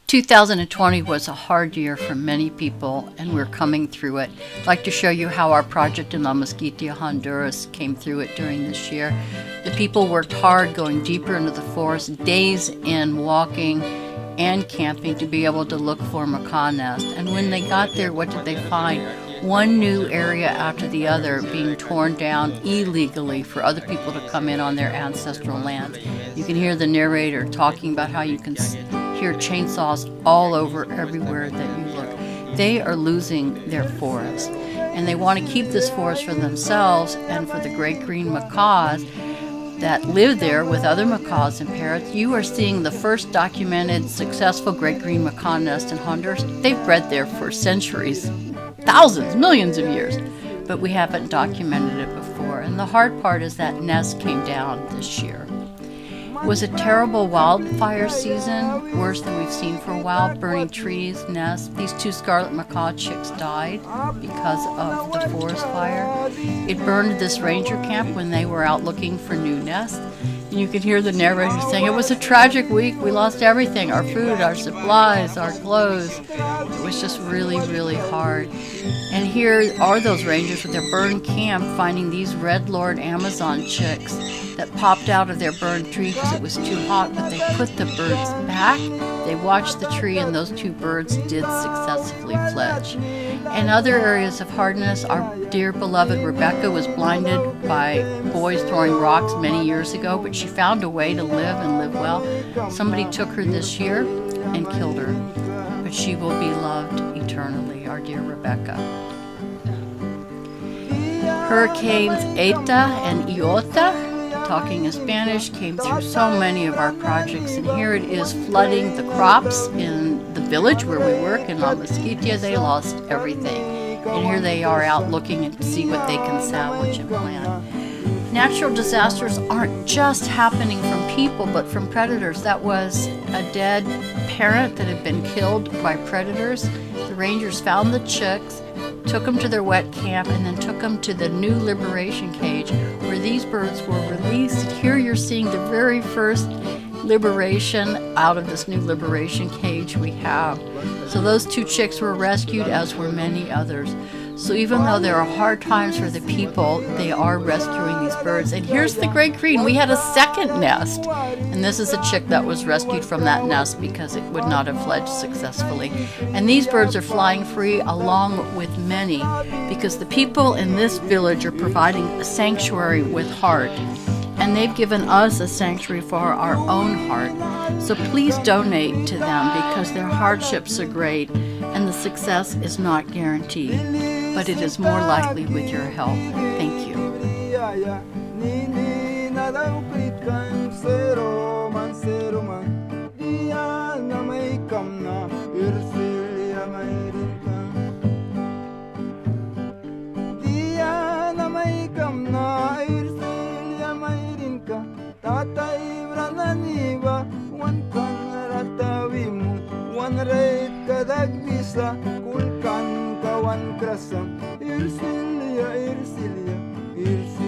2020 was a hard year for many people, and we're coming through it. I'd like to show you how our project in Moskitia, Honduras came through it during this year. The people worked hard going deeper into the forest, days in walking and camping to be able to look for macaw nest. And when they got there, what did they find? One new area after the other being torn down illegally for other people to come in on their ancestral lands. You can hear the narrator talking about how you can hear chainsaws all over everywhere that you look. They are losing their forest, and they want to keep this forest for themselves and for the great green macaws that live there with other macaws and parrots. You are seeing the first documented successful great green macaw nest in Honduras. They've bred there for centuries, thousands, millions of years, but we haven't documented it before. And the hard part is that nest came down this year. It was a terrible wildfire season, worse than we've seen for a while, burning trees, nests. These two scarlet macaw chicks died because of the forest fire. It burned this ranger camp when they were out looking for new nests. And you can hear the narrator saying, it was a tragic week. We lost everything, our food, our supplies, our clothes. It was just really, really hard. And here are those rangers with their burned camp finding these red lord Amazon chicks that popped out of their burned tree because it was too hot, but they put the birds back. They watched the tree, and those two birds did successfully fledge. In other areas of hardness, our dear beloved Rebecca was blinded by boys throwing rocks many years ago, but she found a way to live and live well. Somebody took her this year and killed her, but she will be loved eternally, our dear Rebecca. Hurricanes Eta and Iota, talking in Spanish, came through so many of our projects, and here it is flooding the crops in the village where we work in La Moskitia. They lost everything, and here they are out looking to see what they can salvage and plant. Natural disasters aren't just happening from people, but from predators. That was a dead parrot that had been killed by predators. The rangers found the chicks, took them to their wet camp, and then took them to the new liberation cage where these birds were released. Here you're seeing the very first liberation out of this new liberation cage we have. So those two chicks were rescued, as were many others. So even though there are hard times for the people, they are rescuing these birds. And here's the great green. We had a second nest, and this is a chick that was rescued from that nest because it would not have fledged successfully. And these birds are flying free along with many because the people in this village are providing a sanctuary with heart. And they've given us a sanctuary for our own heart. So please donate to them because their hardships are great and the success is not guaranteed, but it is more likely with your help. Thank you. Tatay brananiba, wan kan ratawimu, wan reit kadagbisa, kulkan kawan krasam, irsilia, irsilia, irsilia.